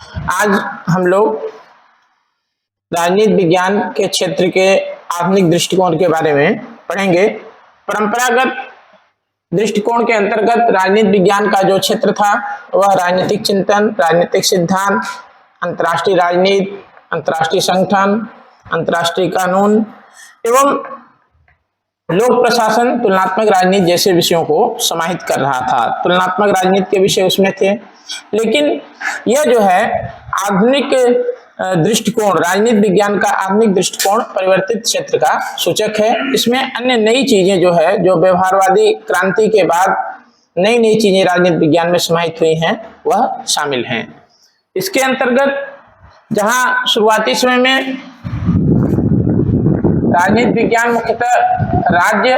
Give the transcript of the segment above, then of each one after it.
आज हम लोग राजनीति विज्ञान के क्षेत्र के आधुनिक दृष्टिकोण के बारे में पढ़ेंगे। परंपरागत दृष्टिकोण के अंतर्गत राजनीति विज्ञान का जो क्षेत्र था वह राजनीतिक चिंतन, राजनीतिक सिद्धांत, अंतर्राष्ट्रीय राजनीति, अंतर्राष्ट्रीय संगठन, अंतर्राष्ट्रीय कानून एवं लोक प्रशासन, तुलनात्मक राजनीति जैसे विषयों को समाहित कर रहा था। तुलनात्मक राजनीति के विषय उसमें थे, लेकिन यह जो है आधुनिक दृष्टिकोण, राजनीति विज्ञान का आधुनिक दृष्टिकोण परिवर्तित क्षेत्र का सूचक है। इसमें अन्य नई चीजें जो है, जो व्यवहारवादी क्रांति के बाद नई नई चीजें राजनीति विज्ञान में समाहित हुई हैं, वह शामिल हैं। इसके अंतर्गत जहां शुरुआती समय में राजनीति विज्ञान मुख्यतः राज्य,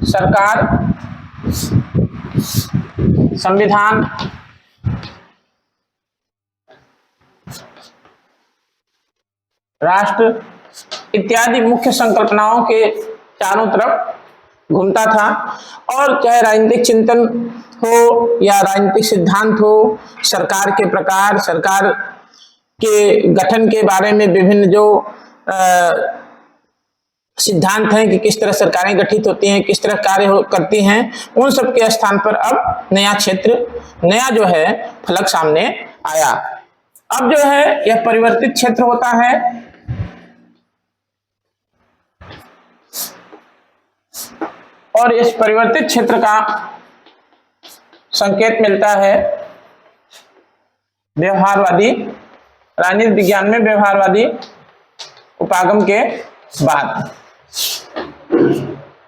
सरकार, संविधान, राष्ट्र इत्यादि मुख्य संकल्पनाओं के चारों तरफ घूमता था। और चाहे राजनीतिक चिंतन हो या राजनीतिक सिद्धांत हो, सरकार के प्रकार, सरकार के गठन के बारे में विभिन्न जो सिद्धांत हैं कि किस तरह सरकारें गठित होती हैं, किस तरह कार्य करती हैं, उन सब के स्थान पर अब नया क्षेत्र, नया जो है फलक सामने आया। अब जो है यह परिवर्तित क्षेत्र होता है। और इस परिवर्तित क्षेत्र का संकेत मिलता है व्यवहारवादी, राजनीति विज्ञान में व्यवहारवादी उपागम के बाद।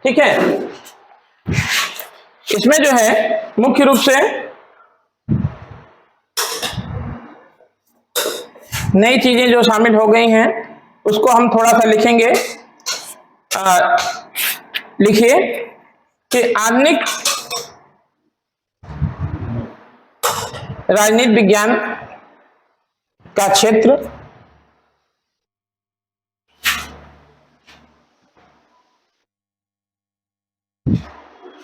ठीक है, इसमें जो है मुख्य रूप से नई चीजें जो शामिल हो गई हैं उसको हम थोड़ा सा लिखेंगे। लिखिए कि आधुनिक राजनीति विज्ञान का क्षेत्र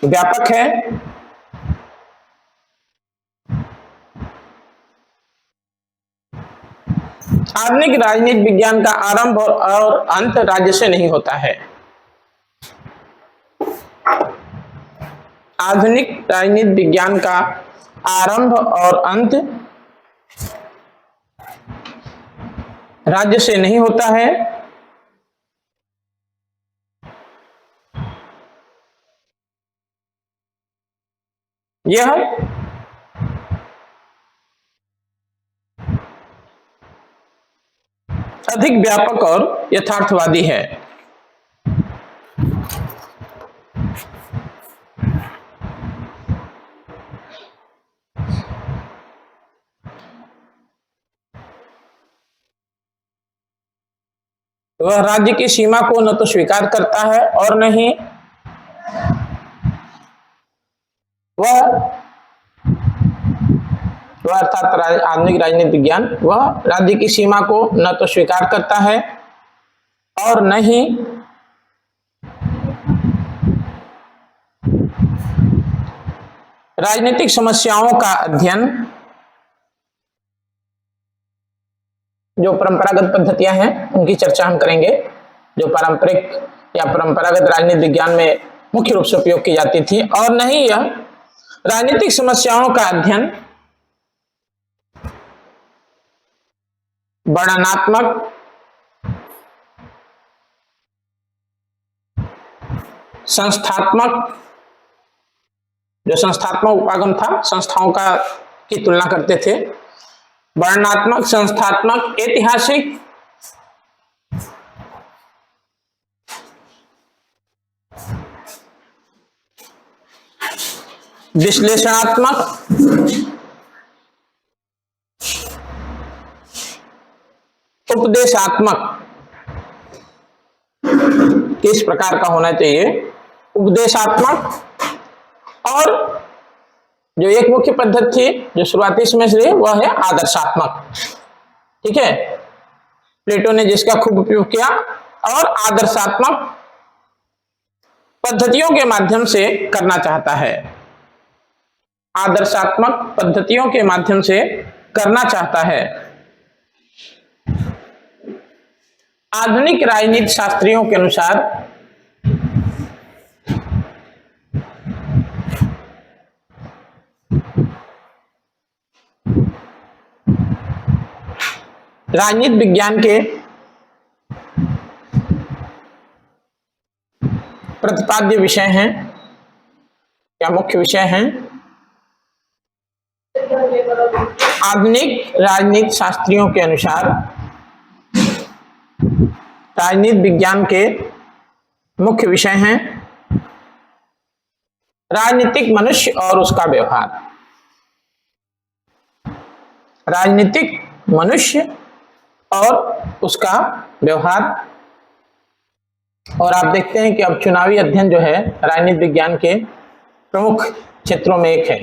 व्यापक है, आधुनिक राजनीति विज्ञान का आरंभ और अंत राज्य से नहीं होता है। आधुनिक राजनीति विज्ञान का आरंभ और अंत राज्य से नहीं होता है। यह अधिक व्यापक और यथार्थवादी है। वह राज्य की सीमा को न तो स्वीकार करता है और न ही वह अर्थात आधुनिक राजनीति विज्ञान वह राज्य की सीमा को न तो स्वीकार करता है और न ही राजनीतिक समस्याओं का अध्ययन, जो परंपरागत पद्धतियां हैं उनकी चर्चा हम करेंगे, जो पारंपरिक या परंपरागत राजनीति विज्ञान में मुख्य रूप से उपयोग की जाती थी, और नहीं यह राजनीतिक समस्याओं का अध्ययन वर्णनात्मक, संस्थात्मक, जो संस्थात्मक उपागम था, संस्थाओं का की तुलना करते थे, वर्णनात्मक, संस्थात्मक, ऐतिहासिक, विश्लेषणात्मक, उपदेशात्मक, किस प्रकार का होना चाहिए, उपदेशात्मक, और जो एक मुख्य पद्धति थी जो शुरुआती समय से वह है आदर्शात्मक। ठीक है, प्लेटो ने जिसका खूब उपयोग किया, और आदर्शात्मक पद्धतियों के माध्यम से करना चाहता है, आदर्शात्मक पद्धतियों के माध्यम से करना चाहता है। आधुनिक राजनीति शास्त्रियों के अनुसार राजनीति विज्ञान के प्रतिपाद्य विषय हैं या मुख्य विषय हैं। आधुनिक राजनीति शास्त्रियों के अनुसार राजनीति विज्ञान के मुख्य विषय हैं राजनीतिक मनुष्य और उसका व्यवहार। राजनीतिक मनुष्य और उसका व्यवहार। और आप देखते हैं कि अब चुनावी अध्ययन जो है राजनीति विज्ञान के प्रमुख क्षेत्रों में एक है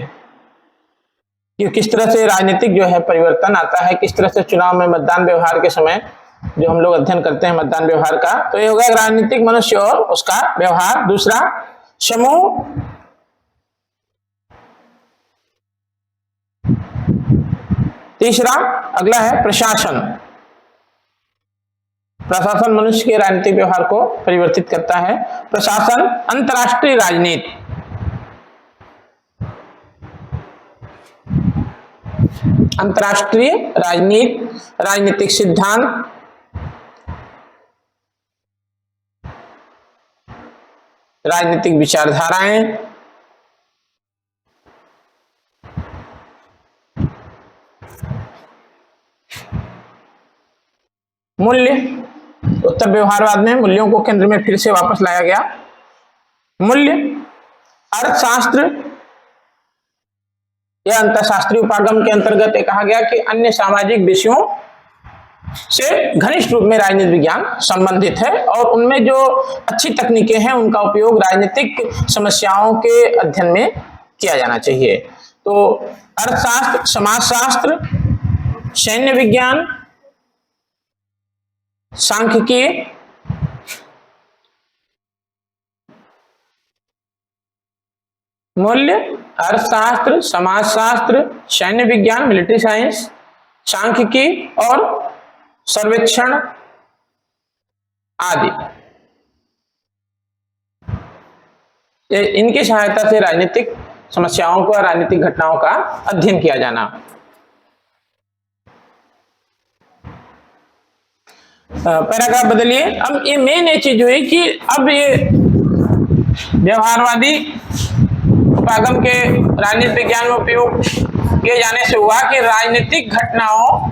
कि किस तरह से राजनीतिक जो है परिवर्तन आता है, किस तरह से चुनाव में मतदान व्यवहार के समय जो हम लोग अध्ययन करते हैं मतदान व्यवहार का, तो ये होगा राजनीतिक मनुष्य और उसका व्यवहार। दूसरा समूह, तीसरा अगला है प्रशासन। प्रशासन मनुष्य के राजनीतिक व्यवहार को परिवर्तित करता है। प्रशासन, अंतरराष्ट्रीय राजनीति, अंतरराष्ट्रीय राजनीति, राजनीतिक सिद्धांत, राजनीतिक विचारधाराएं, मूल्य, उत्तर व्यवहारवाद में मूल्यों को केंद्र में फिर से वापस लाया गया। मूल्य, अर्थशास्त्र या अंतरशास्त्रीय उपागम के अंतर्गत कहा गया कि अन्य सामाजिक विषयों से घनिष्ठ रूप में राजनीति विज्ञान संबंधित है और उनमें जो अच्छी तकनीकें हैं उनका उपयोग राजनीतिक समस्याओं के अध्ययन में किया जाना चाहिए। तो अर्थशास्त्र, समाजशास्त्र, सैन्य विज्ञान, सांख्यिकी, मूल्य, अर्थशास्त्र, समाजशास्त्र, सैन्य विज्ञान, मिलिट्री साइंस, सांख्यिकी और सर्वेक्षण आदि, इनकी सहायता से राजनीतिक समस्याओं का, राजनीतिक घटनाओं का अध्ययन किया जाना। पैराग्राफ बदलिए। अब ये मेन ये चीज हुई कि अब ये व्यवहारवादी उपागम के राजनीति विज्ञान में उपयोग किए जाने से हुआ कि राजनीतिक घटनाओं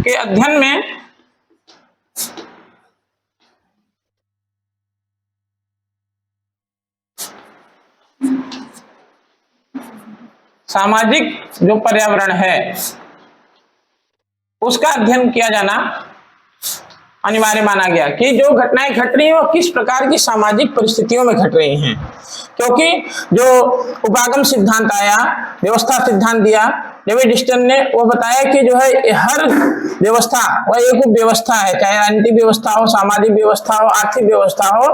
के अध्ययन में सामाजिक जो पर्यावरण है उसका अध्ययन किया जाना अनिवार्य माना गया कि जो घटनाएं घट रही हैं वो किस प्रकार की सामाजिक परिस्थितियों में घट रही हैं। क्योंकि जो उपागम सिद्धांत आया, व्यवस्था सिद्धांत दिया डेविड डिस्टन ने, वो बताया कि जो है हर व्यवस्था वह एक व्यवस्था है, चाहे राजनीतिक व्यवस्था हो, सामाजिक व्यवस्था हो, आर्थिक व्यवस्था हो,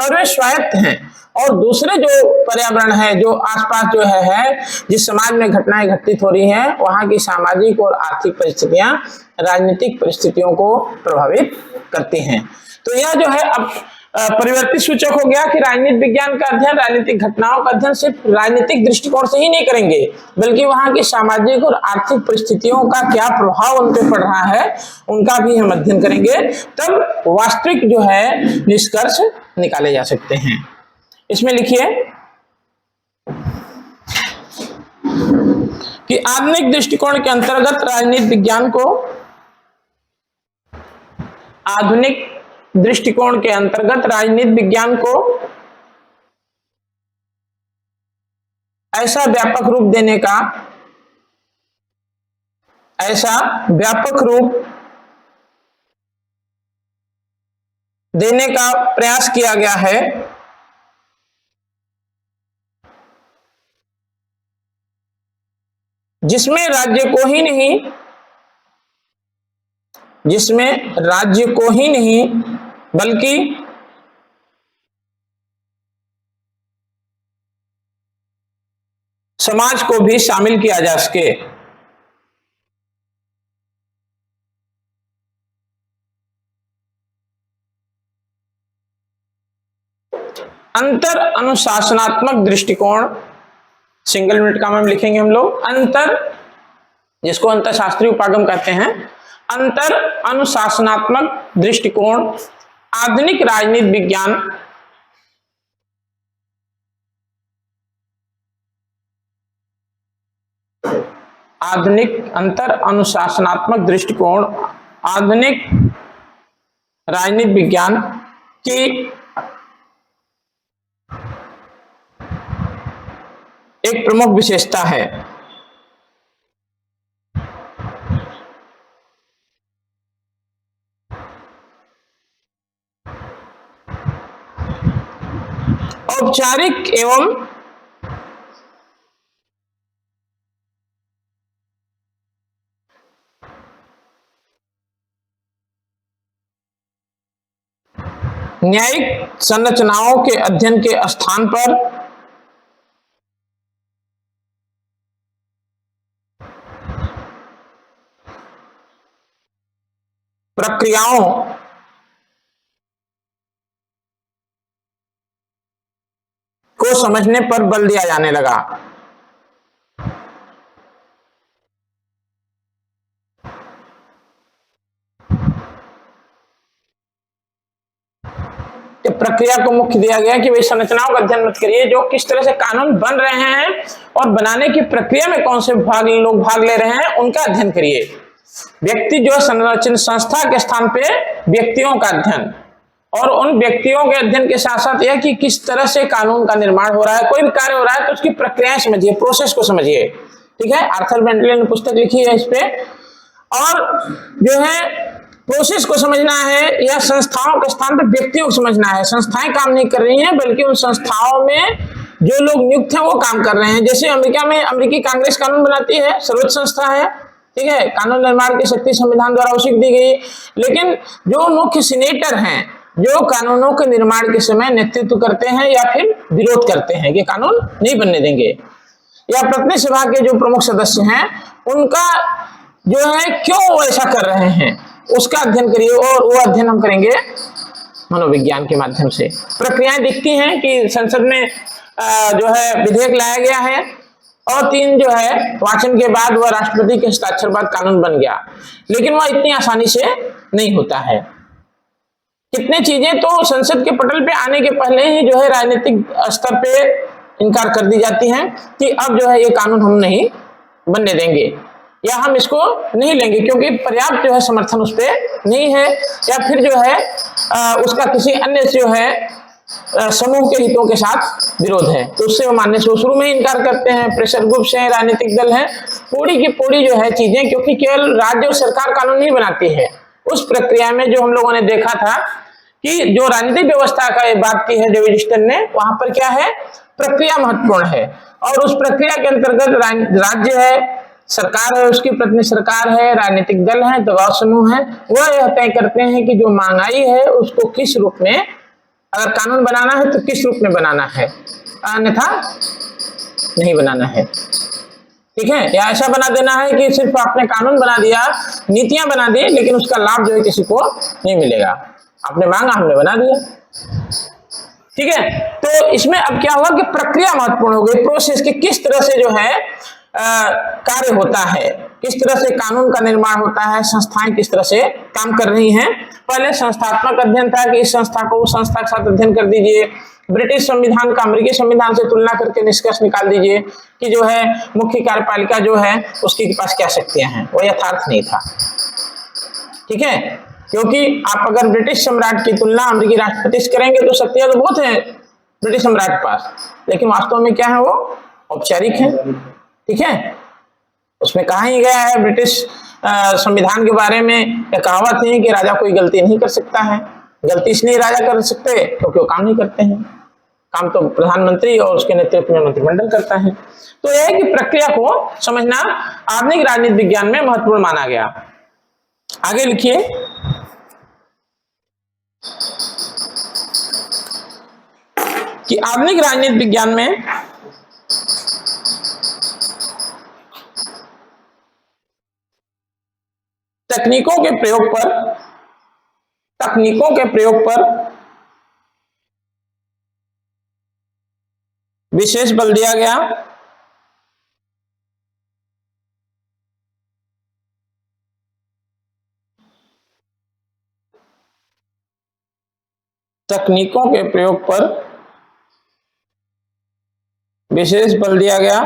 और वे स्वायत्त हैं। और दूसरे जो पर्यावरण है, जो आसपास जो है जिस समाज में घटनाएं घटित हो रही हैं, वहां की सामाजिक और आर्थिक परिस्थितियां राजनीतिक परिस्थितियों को प्रभावित करती हैं। तो यह जो है अब परिवर्तित सूचक हो गया कि राजनीति विज्ञान का अध्ययन, राजनीतिक घटनाओं का अध्ययन सिर्फ राजनीतिक दृष्टिकोण से ही नहीं करेंगे, बल्कि वहां की सामाजिक और आर्थिक परिस्थितियों का क्या प्रभाव उन पर पड़ रहा है उनका भी हम अध्ययन करेंगे। तब वास्तविक जो है निष्कर्ष निकाले जा सकते हैं। इसमें लिखिए कि आधुनिक दृष्टिकोण के अंतर्गत राजनीति विज्ञान को, आधुनिक दृष्टिकोण के अंतर्गत राजनीति विज्ञान को ऐसा व्यापक रूप देने का, ऐसा व्यापक रूप देने का प्रयास किया गया है जिसमें राज्य को ही नहीं, जिसमें राज्य को ही नहीं बल्कि समाज को भी शामिल किया जा सके। अंतर अनुशासनात्मक दृष्टिकोण, सिंगल यूनिट का हम लिखेंगे हम लोग। अंतर, जिसको अंतरशास्त्रीय उपागम कहते हैं, अंतर अनुशासनात्मक दृष्टिकोण आधुनिक राजनीति विज्ञान अंतर अनुशासनात्मक दृष्टिकोण आधुनिक राजनीति विज्ञान की एक प्रमुख विशेषता है। औपचारिक एवं न्यायिक संरचनाओं के अध्ययन के स्थान पर प्रक्रियाओं को समझने पर बल दिया जाने लगा। प्रक्रिया को मुख्य दिया गया कि भाई संरचनाओं का अध्ययन मत करिए, जो किस तरह से कानून बन रहे हैं और बनाने की प्रक्रिया में कौन से लोग भाग ले रहे हैं उनका अध्ययन करिए। व्यक्ति जो संरचना संस्था के स्थान पे व्यक्तियों का अध्ययन, और उन व्यक्तियों के अध्ययन के साथ साथ यह कि किस तरह से कानून का निर्माण हो रहा है, कोई भी कार्य हो रहा है तो उसकी प्रक्रियाएं समझिए, प्रोसेस को समझिए। ठीक है, आर्थर बेंटले ने पुस्तक लिखी है इस पे। और जो है प्रोसेस को समझना है या संस्थाओं के स्थान पर व्यक्तियों को समझना है। संस्थाएं काम नहीं कर रही हैं, बल्कि उन संस्थाओं में जो लोग नियुक्त हैं वो काम कर रहे हैं। जैसे अमेरिका में अमेरिकी कांग्रेस कानून बनाती है, सर्वोच्च संस्था है। ठीक है, कानून निर्माण की शक्ति संविधान द्वारा उसे दी गई। लेकिन जो मुख्य सीनेटर हैं, जो कानूनों के निर्माण के समय नेतृत्व करते हैं या फिर विरोध करते हैं कि कानून नहीं बनने देंगे, या प्रतिनिधि सभा के जो प्रमुख सदस्य हैं उनका जो है क्यों ऐसा कर रहे हैं, उसका अध्ययन करिए। और वो अध्ययन हम करेंगे मनोविज्ञान के माध्यम से। प्रक्रियाएं दिखती हैं कि संसद में जो है विधेयक लाया गया है और 3 जो है वाचन के बाद वह राष्ट्रपति के हस्ताक्षर बाद कानून बन गया, लेकिन वह इतनी आसानी से नहीं होता है। कितने चीजें तो संसद के पटल पे आने के पहले ही जो है राजनीतिक स्तर पे इनकार कर दी जाती हैं कि अब जो है ये कानून हम नहीं बनने देंगे या हम इसको नहीं लेंगे, क्योंकि पर्याप्त जो है समर्थन उस पर नहीं है, या फिर जो है उसका किसी अन्य जो है समूह के हितों के साथ विरोध है, तो उससे वो मानने से शुरू में ही इनकार करते हैं। प्रेशर ग्रुप्स हैं, राजनीतिक दल हैं, पूरी की पूरी जो है चीजें, क्योंकि केवल राज्य और सरकार कानून नहीं बनाती है। उस प्रक्रिया में जो हम लोगों ने देखा था कि जो राजनीतिक व्यवस्था का बात की है डेविड स्टन ने, वहां पर क्या है, प्रक्रिया महत्वपूर्ण है। और उस प्रक्रिया के अंतर्गत राज्य है, सरकार है, उसकी प्रतिनिधि सरकार है, राजनीतिक दल है, दबाव समूह है, वह यह तय करते हैं कि जो महंगाई है उसको किस रूप में, अगर कानून बनाना है तो किस रूप में बनाना है, अन्यथा नहीं बनाना है। ठीक है, या ऐसा बना देना है कि सिर्फ आपने कानून बना दिया, नीतियां बना दी, लेकिन उसका लाभ जो है किसी को नहीं मिलेगा। आपने मांगा, हमने बना दिया। ठीक है, तो इसमें अब क्या हुआ कि प्रक्रिया महत्वपूर्ण हो गई, प्रोसेस की किस तरह से जो है कार्य होता है, किस तरह से कानून का निर्माण होता है, संस्थाएं किस तरह से काम कर रही हैं। पहले संस्थात्मक अध्ययन था कि इस संस्था को उस संस्था के साथ अध्ययन कर दीजिए, ब्रिटिश संविधान का अमेरिकी संविधान से तुलना करके निष्कर्ष निकाल दीजिए कि जो है मुख्य कार्यपालिका जो है उसके पास क्या शक्तियां हैं, वो यथार्थ नहीं था। ठीक है, क्योंकि आप अगर ब्रिटिश सम्राट की तुलना अमेरिकी राष्ट्रपति से करेंगे तो शक्तियां तो बहुत हैं ब्रिटिश सम्राट के पास, लेकिन वास्तव में क्या है, वो औपचारिक है। ठीक है, उसमें कहा ही गया है ब्रिटिश संविधान के बारे में, एक कहावत है कि राजा कोई गलती नहीं कर सकता है। गलती इसलिए राजा कर सकते क्योंकि वो काम नहीं करते हैं, काम तो प्रधानमंत्री और उसके नेतृत्व में मंत्रिमंडल करता है। तो यह है कि प्रक्रिया को समझना आधुनिक राजनीति विज्ञान में महत्वपूर्ण माना गया। आगे लिखिए, कि आधुनिक राजनीति विज्ञान में तकनीकों के प्रयोग पर विशेष बल दिया गया। तकनीकों के प्रयोग पर विशेष बल दिया गया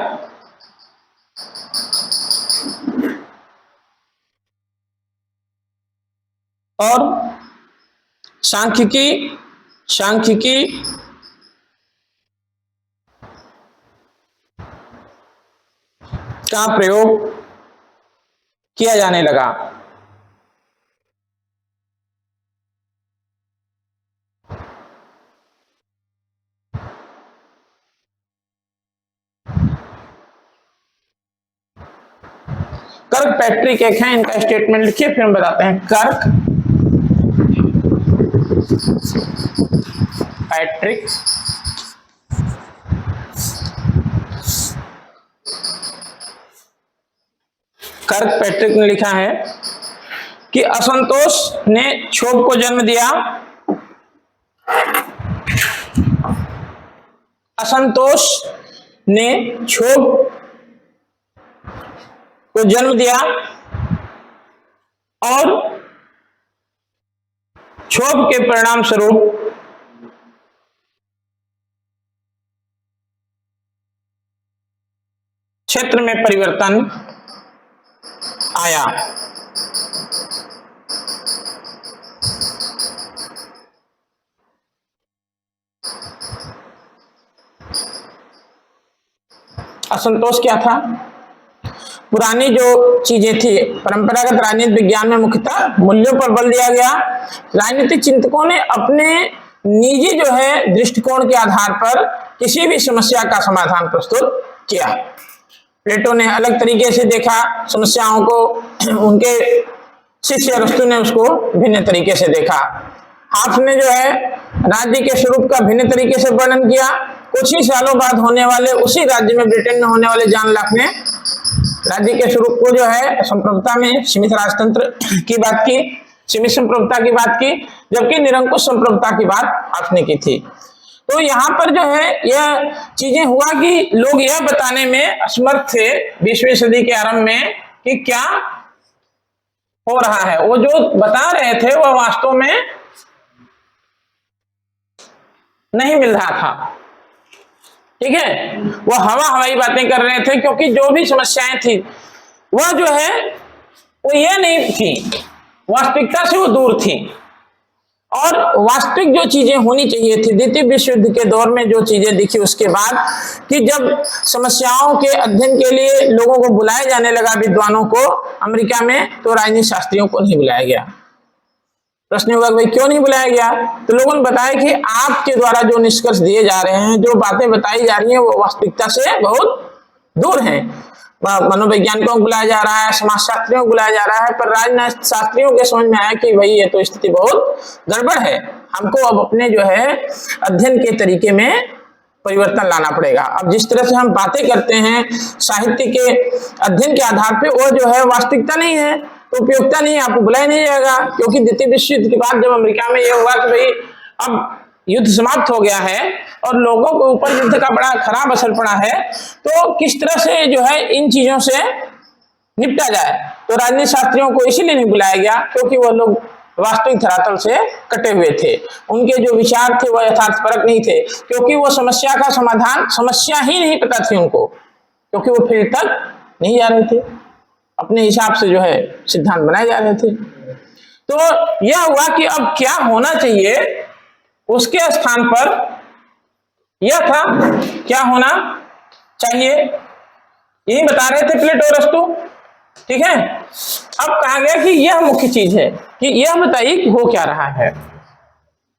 और सांख्यिकी का प्रयोग किया जाने लगा। कर्कपैट्रिक एक है, इनका स्टेटमेंट लिखिए फिर हम बताते हैं। कर्कपैट्रिक ने लिखा है कि असंतोष ने क्षोभ को जन्म दिया। असंतोष ने क्षोभ को जन्म दिया और क्षोभ के परिणाम स्वरूप क्षेत्र में परिवर्तन आया। असंतोष क्या था? पुरानी जो चीजें थी, परंपरागत राजनीति विज्ञान में मुख्यतः मूल्यों पर बल दिया गया। राजनीतिक चिंतकों ने अपने निजी जो है दृष्टिकोण के आधार पर किसी भी समस्या का समाधान प्रस्तुत किया। प्लेटो ने अलग तरीके से देखा समस्याओं को, उनके शिष्य अरस्तु ने उसको भिन्न तरीके से देखा। हाथ ने जो है राज्य के स्वरूप का भिन्न तरीके से वर्णन किया। कुछ ही सालों बाद होने वाले उसी राज्य में ब्रिटेन में होने वाले जॉन लॉक ने राज्य के स्वरूप को जो है संप्रभुता में सीमित राजतंत्र की बात की, सीमित संप्रभुता की बात की, जबकि निरंकुश संप्रभुता की बात आपने की थी। तो यहाँ पर जो है यह चीजें हुआ कि लोग यह बताने में असमर्थ थे 20वीं सदी के आरंभ में कि क्या हो रहा है। वो जो बता रहे थे वह वास्तव में नहीं मिल रहा था। ठीक है, वो हवाई बातें कर रहे थे, क्योंकि जो भी समस्याएं थी वह जो है वो ये नहीं थी, वास्तविकता से वो दूर थी। और वास्तविक जो चीजें होनी चाहिए थी, द्वितीय विश्व युद्ध के दौर में जो चीजें दिखी उसके बाद कि जब समस्याओं के अध्ययन के लिए लोगों को बुलाया जाने लगा, विद्वानों को अमेरिका में, तो राजनीति शास्त्रियों को नहीं बुलाया गया। प्रश्न होगा भाई क्यों नहीं बुलाया गया? तो लोगों ने बताया कि आपके द्वारा जो निष्कर्ष दिए जा रहे हैं, जो बातें बताई जा रही हैं, वो वास्तविकता से बहुत दूर हैं। मनोवैज्ञानिकों को बुलाया जा रहा है, समाजशास्त्रियों को बुलाया जा रहा है, पर राजनीति शास्त्रियों के समझ में आया कि भाई ये तो स्थिति बहुत गड़बड़ है, हमको अब अपने जो है अध्ययन के तरीके में परिवर्तन लाना पड़ेगा। अब जिस तरह से हम बातें करते हैं साहित्य के अध्ययन के आधार पे, वो जो है वास्तविकता नहीं है, तो उपयोगिता नहीं है, आपको बुलाया नहीं जाएगा। क्योंकि द्वितीय विश्व युद्ध के बाद जब अमेरिका में यह हुआ कि भाई अब युद्ध समाप्त हो गया है और लोगों के ऊपर युद्ध का बड़ा खराब असर पड़ा है, तो किस तरह से जो है इन चीजों से निपटा जाए, तो राजनीति शास्त्रियों को इसीलिए नहीं बुलाया गया क्योंकि वो लोग वास्तविक धरातल से कटे हुए थे। उनके जो विचार थे वो यथार्थपरक नहीं थे, क्योंकि वो समस्या का समाधान, समस्या ही नहीं पता थी उनको, क्योंकि वो फील्ड तक नहीं जा रहे थे, अपने हिसाब से जो है सिद्धांत बनाए जा रहे थे। तो यह हुआ कि अब क्या होना चाहिए, उसके स्थान पर यह था क्या होना चाहिए, यही बता रहे थे प्लेटो और अरस्तु। ठीक है, अब कहा गया कि यह मुख्य चीज है कि यह बताइए कि हो क्या रहा है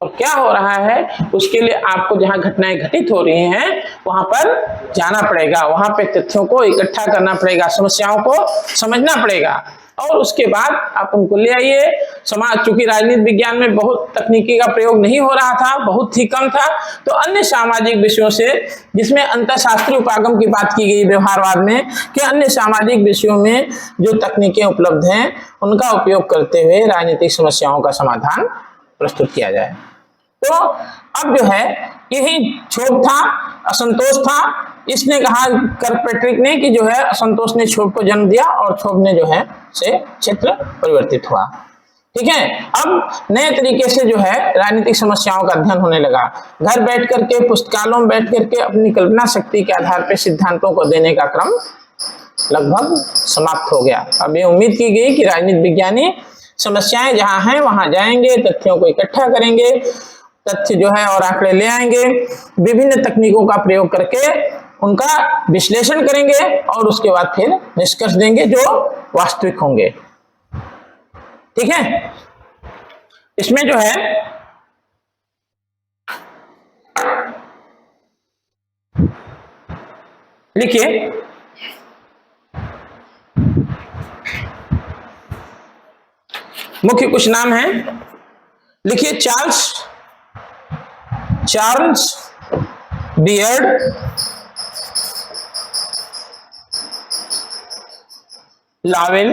और क्या हो रहा है। उसके लिए आपको जहां घटनाएं घटित हो रही हैं वहां पर जाना पड़ेगा, वहां पे तथ्यों को इकट्ठा करना पड़ेगा, समस्याओं को समझना पड़ेगा और उसके बाद आप उनको ले आइए। समाज, चूंकि राजनीति विज्ञान में बहुत तकनीकी का प्रयोग नहीं हो रहा था, बहुत ही कम था, तो अन्य सामाजिक विषयों से, जिसमें अंतरशास्त्रीय उपागम की बात की गई व्यवहारवाद में, कि अन्य सामाजिक विषयों में जो तकनीकें उपलब्ध हैं उनका उपयोग करते हुए राजनीतिक समस्याओं का समाधान प्रस्तुत किया जाए। तो अब जो है यही क्षोभ था, असंतोष था। इसने कहा कर्कपैट्रिक ने कि जो है असंतोष ने क्षोभ को जन्म दिया और क्षोभ ने जो है से क्षेत्र परिवर्तित हुआ। ठीक है, अब नए तरीके से जो है राजनीतिक समस्याओं का अध्ययन होने लगा। घर बैठ करके, पुस्तकालयों में बैठ करके अपनी कल्पना शक्ति के आधार पर सिद्धांतों को देने का क्रम लगभग समाप्त हो गया। अब ये उम्मीद की गई कि राजनीति विज्ञानी समस्याएं जहां हैं वहां जाएंगे, तथ्यों को इकट्ठा करेंगे, तथ्य जो है और आंकड़े ले आएंगे, विभिन्न तकनीकों का प्रयोग करके उनका विश्लेषण करेंगे और उसके बाद फिर निष्कर्ष देंगे जो वास्तविक होंगे। ठीक है, इसमें जो है लिखिए, मुख्य कुछ नाम हैं, लिखिए। चार्ल्स बियर्ड, लावेल,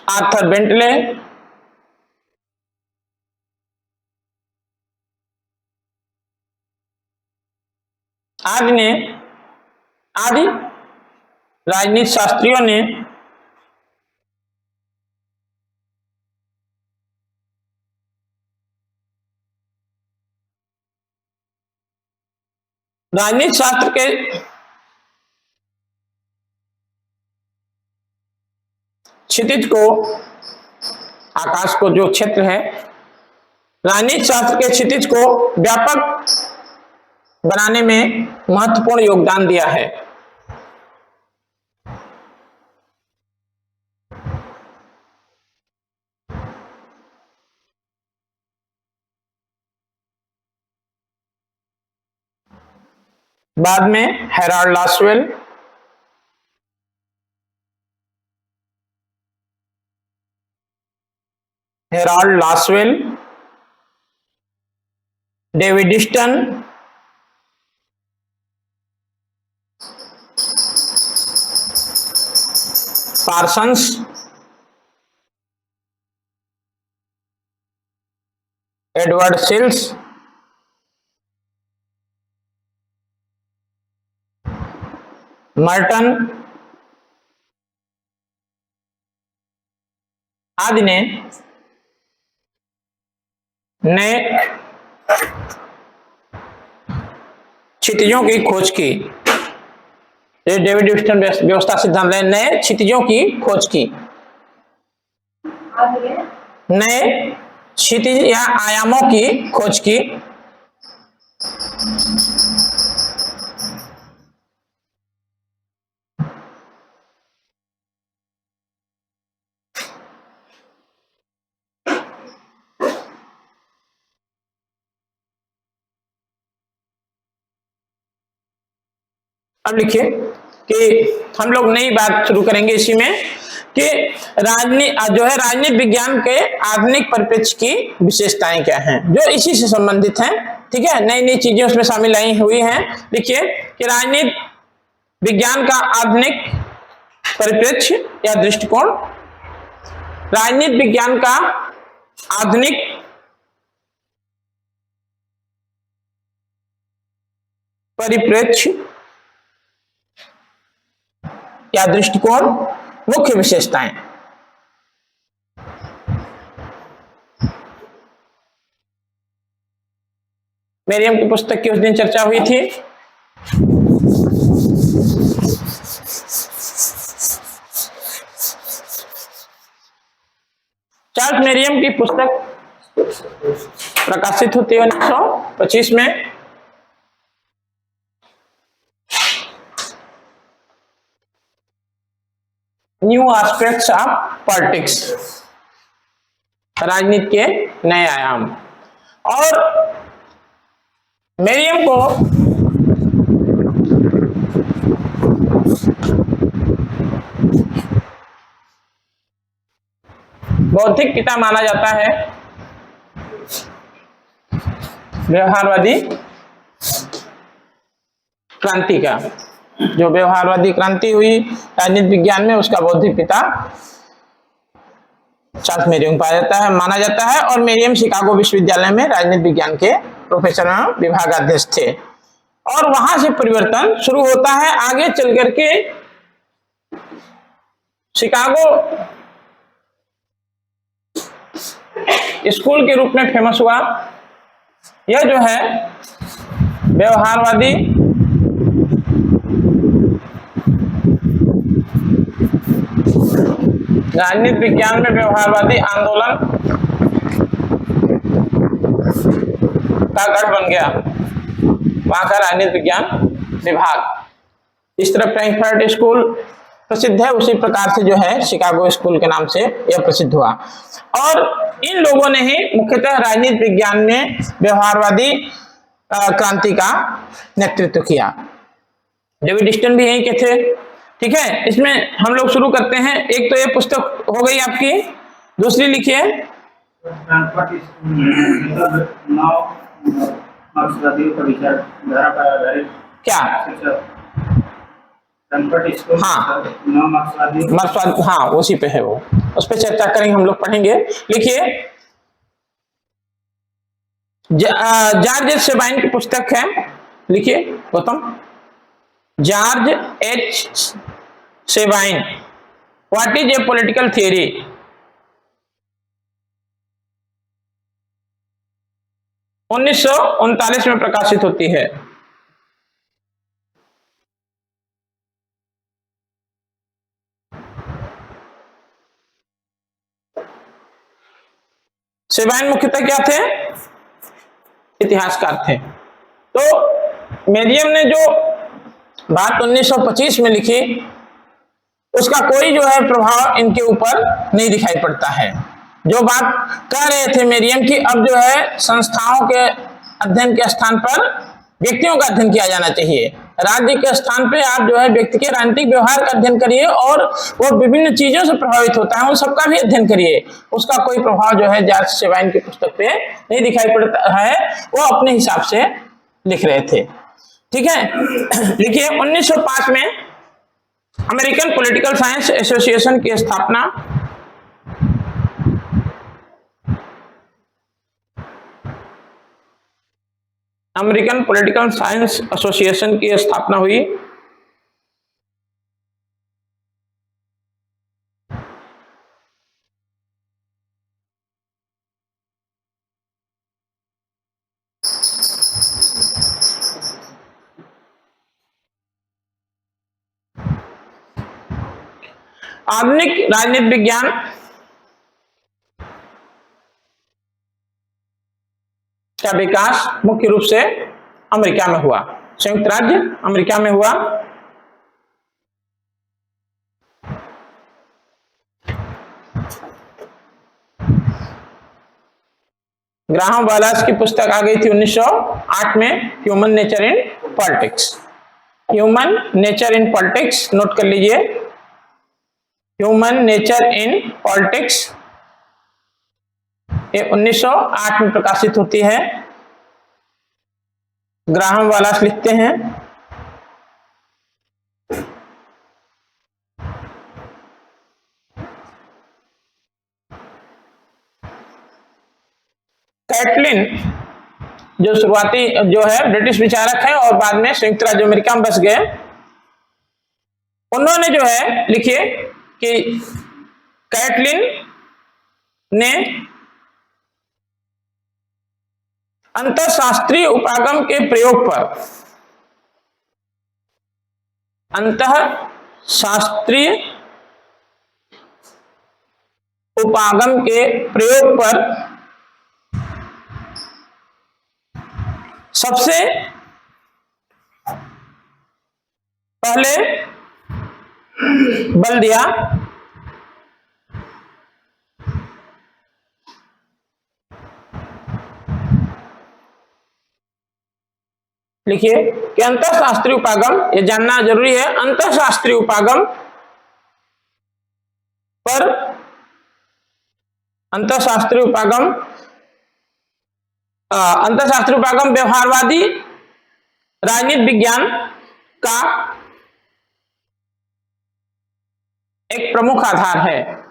आर्थर बेंटले, आदि राजनीति शास्त्रियों ने राजनीति शास्त्र के क्षितिज को, आकाश को जो क्षेत्र है, राजनीति शास्त्र के क्षितिज को व्यापक बनाने में महत्वपूर्ण योगदान दिया है। बाद में Harold Lasswell, David Easton, Parsons, Edward Shils, Merton आदि ने नए क्षितिजों की खोज की। डेविड ईस्टन व्यवस्था सिद्धांत ने नए क्षितिजों की खोज की, नए क्षितिज या आयामों की खोज की। अब लिखिए कि हम लोग नई बात शुरू करेंगे इसी में कि राजनीति विज्ञान के आधुनिक परिप्रेक्ष्य की विशेषताएं क्या हैं, जो इसी से संबंधित हैं। ठीक है, नई नई चीजें उसमें शामिल आई हुई हैं। लिखिए कि राजनीति विज्ञान का आधुनिक परिप्रेक्ष्य या दृष्टिकोण, राजनीति विज्ञान का आधुनिक परिप्रेक्ष्य या दृष्टिकोण, मुख्य विशेषताएं। मेरियम की पुस्तक की उस दिन चर्चा हुई थी। चार्ल्स मेरियम की पुस्तक प्रकाशित होती है 1925 में। न्यू एस्पेक्ट्स ऑफ पॉलिटिक्स, राजनीति के नए आयाम। और मेरियम को बौद्धिक पिता माना जाता है व्यवहारवादी क्रांति का। जो व्यवहारवादी क्रांति हुई राजनीति विज्ञान में, उसका बौद्धिक पिता चार्ल्स मेरियम पाया जाता है, माना जाता है। और मेरियम शिकागो विश्वविद्यालय में राजनीति विज्ञान के प्रोफेसर एवं विभागाध्यक्ष थे। और वहां से परिवर्तन शुरू होता है, आगे चल करके शिकागो स्कूल के रूप में फेमस हुआ। यह जो है व्यवहारवादी राजनीति विज्ञान में व्यवहारवादी आंदोलन का गढ़ बन गया, वहां का राजनीति विज्ञान विभाग। इस तरह फ्रैंकफर्ट स्कूल प्रसिद्ध है, उसी प्रकार से जो है शिकागो स्कूल के नाम से यह प्रसिद्ध हुआ। और इन लोगों ने ही मुख्यतः राजनीति विज्ञान में व्यवहारवादी क्रांति का नेतृत्व किया। डेविड स्टन भी यहीं के थे। ठीक है, इसमें हम लोग शुरू करते हैं। एक तो ये पुस्तक हो गई आपकी, दूसरी लिखिए क्या? हाँ, मार्क्सवाद, हाँ उसी पे है वो, उस पे चर्चा करेंगे, हम लोग पढ़ेंगे। लिखिए, जॉर्ज सेबाइन की पुस्तक है, लिखिए Gautam, George H Sabine, what is a political theory. (1939) में प्रकाशित होती है। सेबाइन मुख्यतः क्या थे? इतिहासकार थे। तो मेरियम ने जो बात 1925 में लिखी, उसका कोई जो है प्रभाव इनके ऊपर नहीं दिखाई पड़ता है। जो बात कह रहे थे मेरियम की, अब जो है संस्थाओं के अध्ययन के स्थान पर व्यक्तियों का अध्ययन किया जाना चाहिए। राज्य के स्थान पे आप जो है व्यक्ति के राजनीतिक व्यवहार का अध्ययन करिए, और वो विभिन्न चीजों से प्रभावित होता है, उन सबका भी अध्ययन करिए। उसका कोई प्रभाव जो है जॉर्ज सेबाइन की पुस्तक पे नहीं दिखाई पड़ता है, वो अपने हिसाब से लिख रहे थे। ठीक है, लिखिए 1905 में अमेरिकन पॉलिटिकल साइंस एसोसिएशन की स्थापना। अमेरिकन पॉलिटिकल साइंस एसोसिएशन की स्थापना हुई। आधुनिक राजनीति विज्ञान का विकास मुख्य रूप से अमेरिका में हुआ, संयुक्त राज्य अमेरिका में हुआ। ग्राहम वालास की पुस्तक आ गई थी 1908 में, human nature in politics. Human nature in politics, note कर लीजिए, ह्यूमन नेचर इन पॉलिटिक्स, ये 1908 में प्रकाशित होती है। ग्राहम वालास लिखते हैं, कैटलिन जो शुरुआती जो है ब्रिटिश विचारक है और बाद में संयुक्त राज्य अमेरिका में बस गए, उन्होंने जो है लिखिए कि कैटलिन ने अंतःशास्त्रीय उपागम के प्रयोग पर, अंतःशास्त्रीय उपागम के प्रयोग पर सबसे पहले बल दिया। लिखिए कि अंतःशास्त्रीय उपागम, ये जानना जरूरी है, अंतःशास्त्रीय उपागम पर अंतःशास्त्रीय उपागम, अंतःशास्त्रीय उपागम व्यवहारवादी राजनीति विज्ञान का एक प्रमुख आधार है।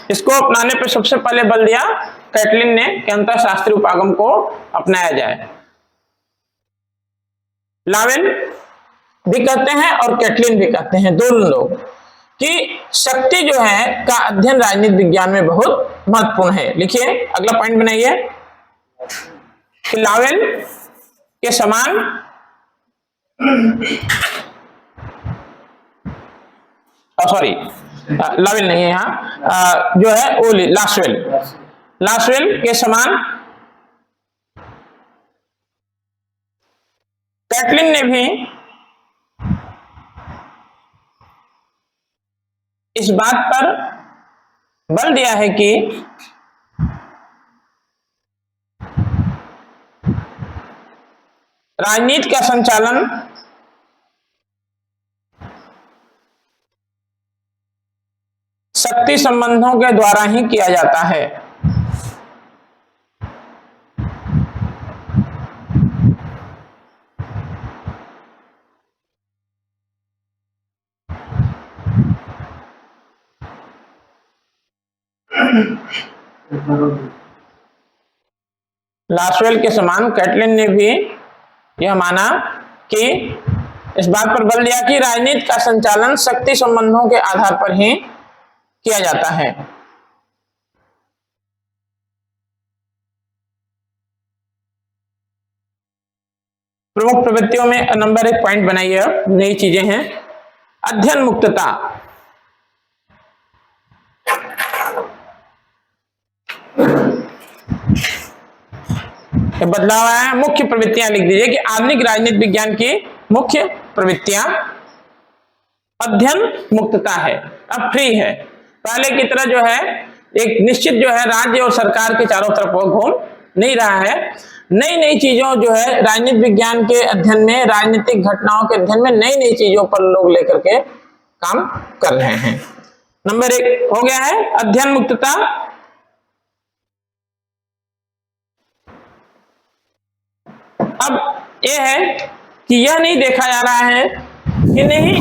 इसको अपनाने पर सबसे पहले बल दिया कैटलिन ने कि अंतःशास्त्रीय उपागम को अपनाया जाए। लावेन भी कहते हैं और कैटलिन भी कहते हैं, दोनों लोग, कि शक्ति जो है का अध्ययन राजनीति विज्ञान में बहुत महत्वपूर्ण है। लिखिए, अगला पॉइंट बनाइए कि लावेन के समान सॉरी लावेन नहीं है यहाँ, जो है ओली लासवेल, लासवेल के समान कैटलिन ने भी इस बात पर बल दिया है कि राजनीति का संचालन शक्ति संबंधों के द्वारा ही किया जाता है। लासवेल के समान कैटलिन ने भी यह माना कि इस बात पर बल दिया कि राजनीति का संचालन शक्ति संबंधों के आधार पर ही किया जाता है। प्रमुख प्रवृत्तियों में नंबर 1 पॉइंट बनाइए, नई चीजें हैं। अध्ययन मुक्तता, बदलाव है। मुख्य प्रवृत्तियां लिख दीजिए कि आधुनिक राजनीति विज्ञान की मुख्य प्रवृत्तियां अध्ययन मुक्तता है, अब फ्री है। पहले की तरह जो है एक निश्चित जो है राज्य और सरकार के चारों तरफ वो घूम नहीं रहा है। नई नई चीजों जो है राजनीति विज्ञान के अध्ययन में, राजनीतिक घटनाओं के अध्ययन में नई नई चीजों पर लोग लेकर के काम कर रहे हैं। नंबर 1 हो गया है अध्ययन मुक्तता। अब यह है कि यह नहीं देखा जा रहा है कि नहीं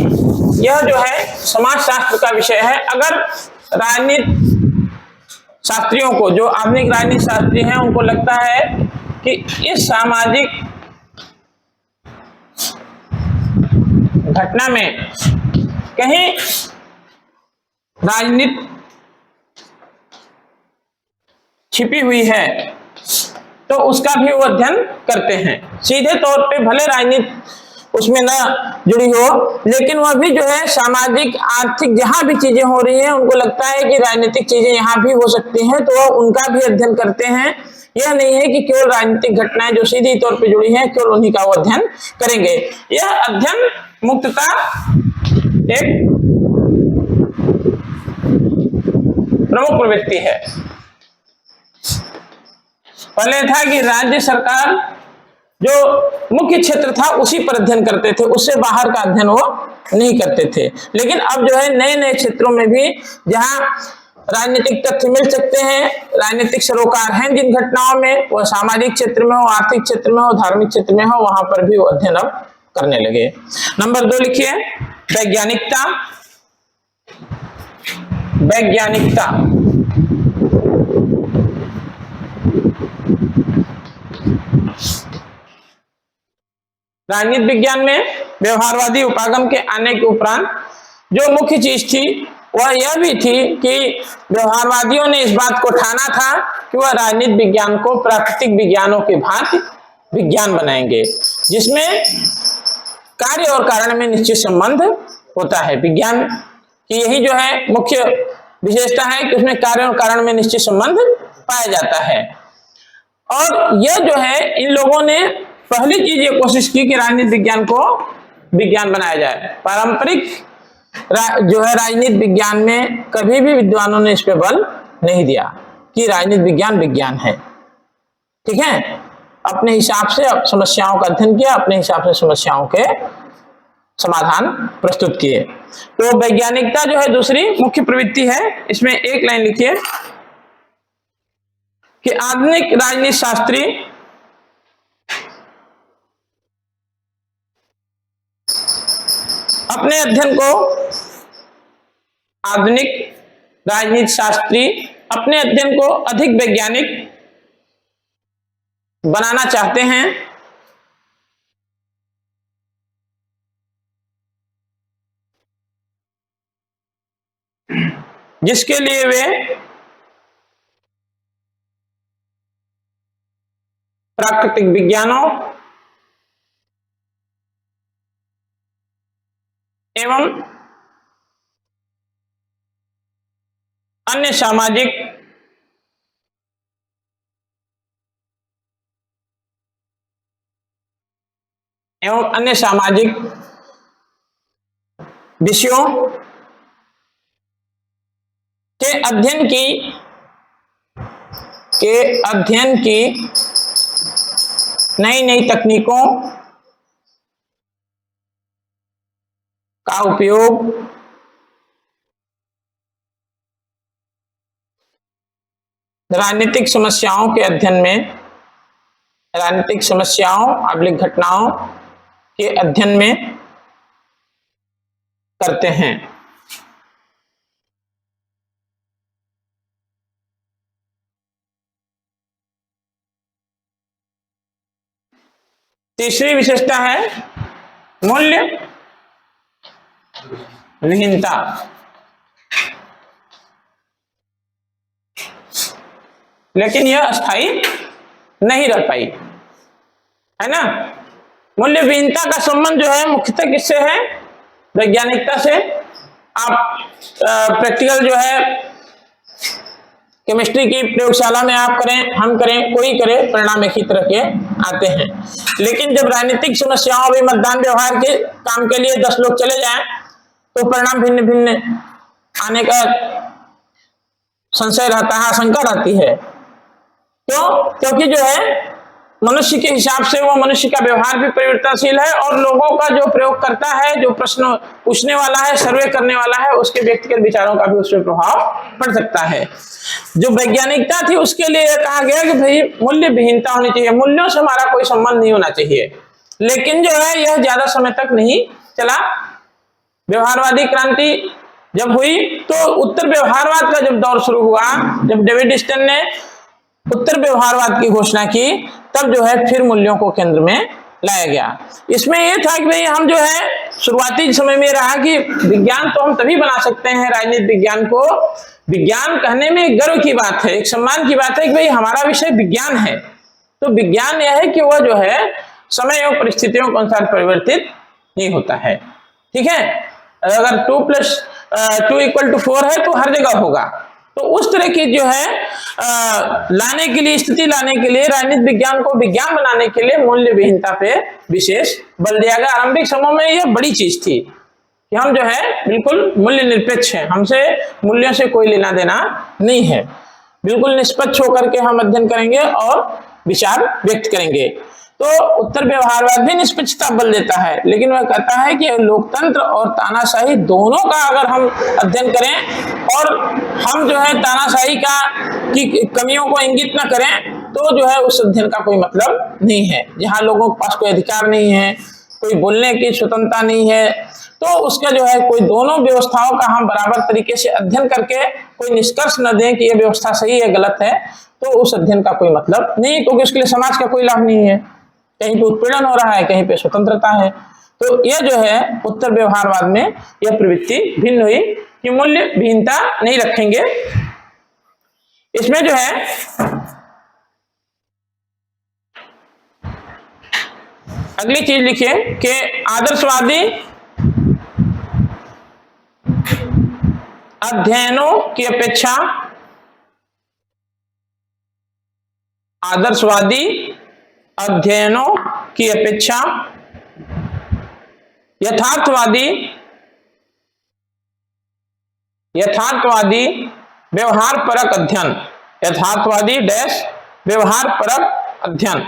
यह जो है समाजशास्त्र का विषय है। अगर राजनीति शास्त्रियों को, जो आधुनिक राजनीति शास्त्री हैं, उनको लगता है कि इस सामाजिक घटना में कहीं राजनीति छिपी हुई है तो उसका भी वो अध्ययन करते हैं। सीधे तौर पे भले राजनीति उसमें न जुड़ी हो, लेकिन वह भी जो है सामाजिक आर्थिक जहां भी चीजें हो रही हैं, उनको लगता है कि राजनीतिक चीजें यहाँ भी हो सकती हैं, तो वह उनका भी अध्ययन करते हैं। यह नहीं है कि केवल राजनीतिक घटनाएं जो सीधी तौर पे जुड़ी हैं केवल उन्हीं का वो अध्ययन करेंगे। यह अध्ययन मुक्तता एक प्रमुख प्रवृत्ति है। पहले था कि राज्य सरकार जो मुख्य क्षेत्र था उसी पर अध्ययन करते थे, उससे बाहर का अध्ययन वो नहीं करते थे। लेकिन अब जो है नए नए क्षेत्रों में भी जहां राजनीतिक तथ्य मिल सकते हैं, राजनीतिक सरोकार हैं जिन घटनाओं में, वह सामाजिक क्षेत्र में हो, आर्थिक क्षेत्र में हो, धार्मिक क्षेत्र में हो, वहां पर भी वो अध्ययन अब करने लगे। नंबर 2 लिखिए वैज्ञानिकता। वैज्ञानिकता राजनीति विज्ञान में व्यवहारवादी उपागम के आने के उपरांत जो मुख्य चीज थी वह यह भी थी कि व्यवहारवादियों ने इस बात को ठाना था कि वह राजनीति विज्ञान को प्राकृतिक विज्ञानों के भांति विज्ञान बनाएंगे, जिसमें कार्य और कारण में निश्चित संबंध होता है। विज्ञान की यही जो है मुख्य विशेषता है कि उसमें कार्य और कारण में निश्चित संबंध पाया जाता है। और यह जो है इन लोगों ने पहली चीज ये कोशिश की कि राजनीति विज्ञान को विज्ञान बनाया जाए। पारंपरिक जो है राजनीति विज्ञान में कभी भी विद्वानों ने इस पे बल नहीं दिया कि राजनीति विज्ञान विज्ञान है। ठीक है, अपने हिसाब से समस्याओं का अध्ययन किया, अपने हिसाब से समस्याओं के समाधान प्रस्तुत किए। तो वैज्ञानिकता जो है दूसरी मुख्य प्रवृत्ति है। इसमें एक लाइन लिखिए कि आधुनिक राजनीति शास्त्री अपने अध्ययन को अधिक वैज्ञानिक बनाना चाहते हैं, जिसके लिए वे प्राकृतिक विज्ञानों एवं अन्य सामाजिक विषयों के अध्ययन की नई नई तकनीकों का उपयोग राजनीतिक समस्याओं के अध्ययन में, राजनीतिक समस्याओं घटनाओं के अध्ययन में करते हैं। तीसरी विशेषता है मूल्य विहीनता। लेकिन यह अस्थायी नहीं रह पाई, है ना। मूल्य विहीनता का संबंध जो है मुख्यतः किससे है? वैज्ञानिकता से। आप प्रैक्टिकल जो है केमिस्ट्री की प्रयोगशाला में आप करें, हम करें, कोई करे, परिणाम एक ही तरह के आते हैं। लेकिन जब राजनीतिक समस्याओं में मतदान व्यवहार के काम के लिए 10 लोग चले जाएं तो परिणाम भिन्न भिन्न आने का संशय रहता है, आशंका रहती है। क्योंकि जो है मनुष्य के हिसाब से वो मनुष्य का व्यवहार भी परिवर्तनशील है और लोगों का जो प्रयोग करता है, जो प्रश्न पूछने वाला है, सर्वे करने वाला है, उसके व्यक्तिगत विचारों का भी उसमें प्रभाव पड़ सकता है। जो वैज्ञानिकता थी उसके लिए यह कहा गया कि भाई मूल्य विहीनता होनी चाहिए, मूल्यों से हमारा कोई संबंध नहीं होना चाहिए। लेकिन जो है यह ज्यादा समय तक नहीं चला। व्यवहारवादी क्रांति जब हुई तो उत्तर व्यवहारवाद का जब दौर शुरू हुआ, जब डेविड स्टन ने उत्तर व्यवहारवाद की घोषणा की, तब जो है फिर मूल्यों को केंद्र में लाया गया। इसमें यह था कि भाई हम जो है शुरुआती समय में रहा कि विज्ञान तो हम तभी बना सकते हैं, राजनीतिक विज्ञान को विज्ञान कहने में गर्व की बात है, एक सम्मान की बात है कि भाई हमारा विषय विज्ञान है। तो विज्ञान यह है कि वह जो है समय एवं परिस्थितियों के अनुसार परिवर्तित नहीं होता है। ठीक है, अगर 2 + 2 = 4 है तो हर जगह होगा। तो उस तरह की जो है लाने के लिए, स्थिति लाने के लिए, राजनीतिक विज्ञान को विज्ञान बनाने के लिए मूल्य विहीनता पे विशेष बल दिया गया। आरंभिक समय में यह बड़ी चीज थी कि हम जो है बिल्कुल मूल्य निरपेक्ष हैं, हमसे मूल्यों से कोई लेना देना नहीं है, बिल्कुल निष्पक्ष होकर के हम अध्ययन करेंगे और विचार व्यक्त करेंगे। तो उत्तर व्यवहारवाद भी निष्पक्षता बल देता है, लेकिन वह कहता है कि लोकतंत्र और तानाशाही दोनों का अगर हम अध्ययन करें और हम जो है तानाशाही की कमियों को इंगित न करें तो जो है उस अध्ययन का कोई मतलब नहीं है। जहां लोगों के पास कोई अधिकार नहीं है, कोई बोलने की स्वतंत्रता नहीं है, तो उसका जो है कोई दोनों व्यवस्थाओं का हम बराबर तरीके से अध्ययन करके कोई निष्कर्ष न दें कि यह व्यवस्था सही है गलत है, तो उस अध्ययन का कोई मतलब नहीं, क्योंकि उसके लिए समाज का कोई लाभ नहीं है। कहीं पे उत्पीड़न हो रहा है, कहीं पे स्वतंत्रता है। तो यह जो है उत्तर व्यवहारवाद में यह प्रवृत्ति भिन्न हुई कि मूल्य विहीनता नहीं रखेंगे। इसमें जो है अगली चीज लिखिए कि आदर्शवादी अध्ययनों की अपेक्षा यथार्थवादी व्यवहारपरक अध्ययन, यथार्थवादी व्यवहारपरक अध्ययन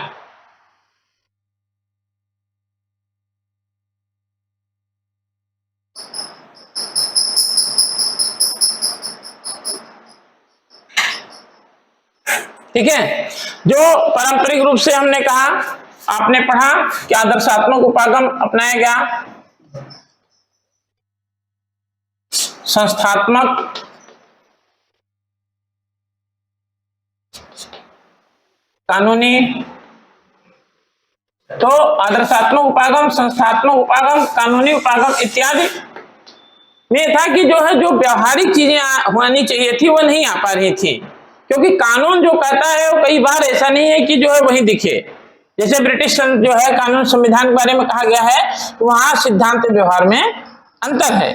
ठीक है। जो पारंपरिक रूप से हमने कहा, आपने पढ़ा कि आदर्शात्मक उपागम अपनाया गया, संस्थात्मक कानूनी, तो आदर्शात्मक उपागम, संस्थात्मक उपागम, कानूनी उपागम इत्यादि में था कि जो है जो व्यवहारिक चीजें होनी चाहिए थी वो नहीं आ पा रही थी, क्योंकि कानून जो कहता है वो कई बार ऐसा नहीं है कि जो है वही दिखे। जैसे ब्रिटिश जो है कानून संविधान के बारे में कहा गया है, वहां सिद्धांत व्यवहार में अंतर है।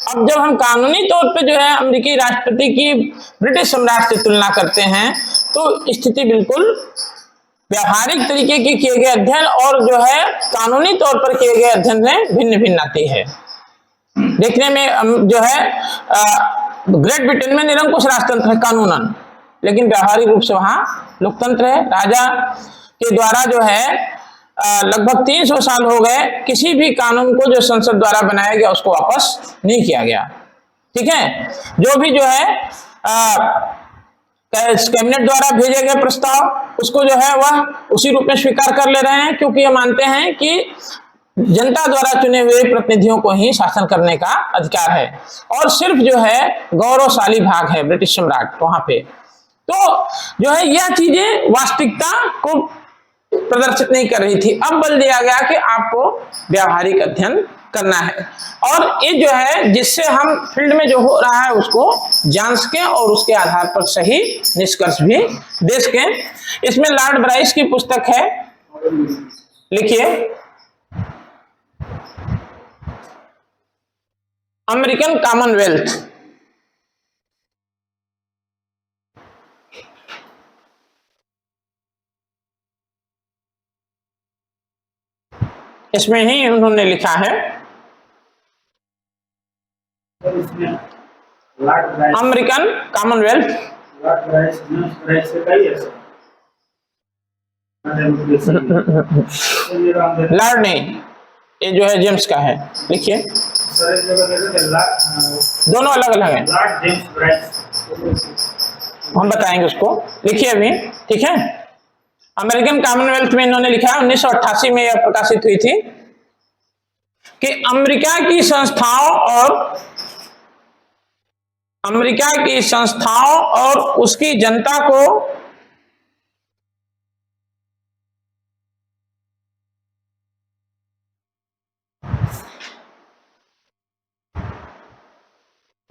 अब जब हम कानूनी तौर पे जो है अमेरिकी राष्ट्रपति की ब्रिटिश सम्राट से तुलना करते हैं तो स्थिति बिल्कुल व्यवहारिक तरीके की किए गए अध्ययन और जो है कानूनी तौर पर किए गए अध्ययन में भिन्न भिन्न आती है। देखने में जो है ग्रेट ब्रिटेन में निरंकुश राजतंत्र है कानूनन, लेकिन व्यवहारिक रूप से वहां लोकतंत्र है। राजा के द्वारा जो है लगभग 300 साल हो गए किसी भी कानून को जो संसद द्वारा बनाया गया उसको वापस नहीं किया गया। ठीक है, जो भी जो है कैबिनेट द्वारा भेजे गए प्रस्ताव उसको जो है वह उसी रूप में स्वीकार कर ले रहे हैं, क्योंकि ये मानते हैं कि जनता द्वारा चुने हुए प्रतिनिधियों को ही शासन करने का अधिकार है और सिर्फ जो है गौरवशाली भाग है ब्रिटिश सम्राट वहां पे। तो जो है यह चीजें वास्तविकता को प्रदर्शित नहीं कर रही थी। अब बल दिया गया कि आपको व्यवहारिक अध्ययन करना है और ये जो है जिससे हम फील्ड में जो हो रहा है उसको जान सकें और उसके आधार पर सही निष्कर्ष भी दे सकें। इसमें लॉर्ड ब्राइस की पुस्तक है, लिखिए, अमेरिकन कॉमनवेल्थ। इसमें ही उन्होंने लिखा है अमेरिकन कॉमनवेल्थ। लॉर्ड नहीं, ये जो है जेम्स का है, लिखिए। दोनों अलग अलग हैं, हम बताएंगे उसको, लिखिए अभी। ठीक है, अमेरिकन कॉमनवेल्थ में इन्होंने लिखा है, 1988 में यह प्रकाशित हुई थी कि अमेरिका की संस्थाओं और उसकी जनता को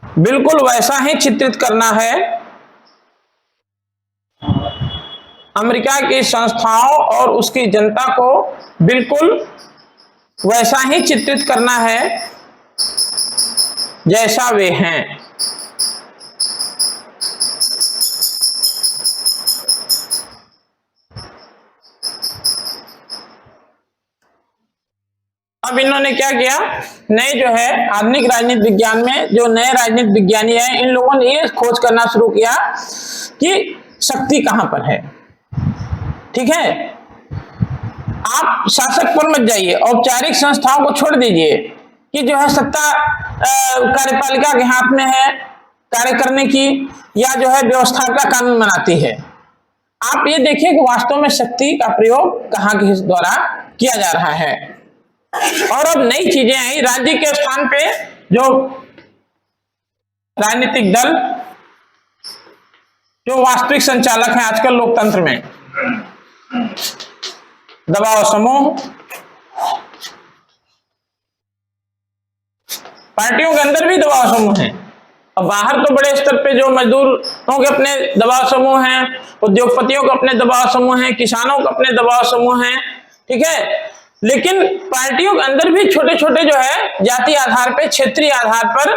बिल्कुल वैसा ही चित्रित करना है। अमेरिका की संस्थाओं और उसकी जनता को बिल्कुल वैसा ही चित्रित करना है जैसा वे हैं। अब इन्होंने क्या किया, नए जो है आधुनिक राजनीति विज्ञान में जो नए राजनीति विज्ञानी हैं, इन लोगों ने ये खोज करना शुरू किया कि शक्ति कहां पर है। ठीक है, आप शासक पर मत जाइए, औपचारिक संस्थाओं को छोड़ दीजिए कि जो है सत्ता कार्यपालिका के हाथ में है कार्य करने की, या जो है व्यवस्था का कानून बनाती है। आप ये देखिए कि वास्तव में शक्ति का प्रयोग कहां के द्वारा किया जा रहा है। और अब नई चीजें आई, राज्य के स्थान पे जो राजनीतिक दल जो वास्तविक संचालक हैं आजकल लोकतंत्र में, दबाव समूह, पार्टियों के अंदर भी दबाव समूह हैं। अब बाहर तो बड़े स्तर पे जो मजदूरों के अपने दबाव समूह हैं, उद्योगपतियों के अपने दबाव समूह हैं, किसानों के अपने दबाव समूह हैं। ठीक है, लेकिन पार्टियों के अंदर भी छोटे छोटे जो है जाति आधार पे, क्षेत्रीय आधार पर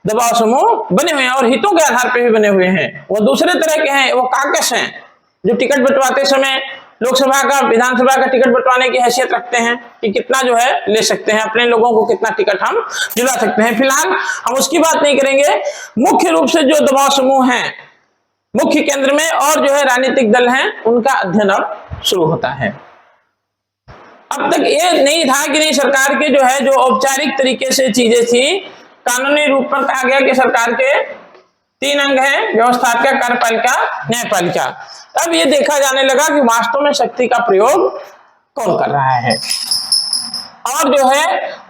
दबाव समूह बने हुए हैं और हितों के आधार पे भी बने हुए हैं। वो दूसरे तरह के हैं, वो काकस हैं जो टिकट बंटवाते समय लोकसभा का, विधानसभा का टिकट बंटवाने की हैसियत रखते हैं कि कितना जो है ले सकते हैं, अपने लोगों को कितना टिकट हम दिला सकते हैं। फिलहाल हम उसकी बात नहीं करेंगे। मुख्य रूप से जो दबाव समूह हैं मुख्य केंद्र में और जो है राजनीतिक दल हैं, उनका अध्ययन अब शुरू होता है। अब तक ये नहीं था कि नहीं, सरकार के जो है जो औपचारिक तरीके से चीजें थी, कानूनी रूप पर कहा गया कि सरकार के 3 अंग हैं, व्यवस्थापिका, कार्यपालिका, न्यायपालिका। अब ये देखा जाने लगा कि वास्तव में शक्ति का प्रयोग कौन कर रहा है, और जो है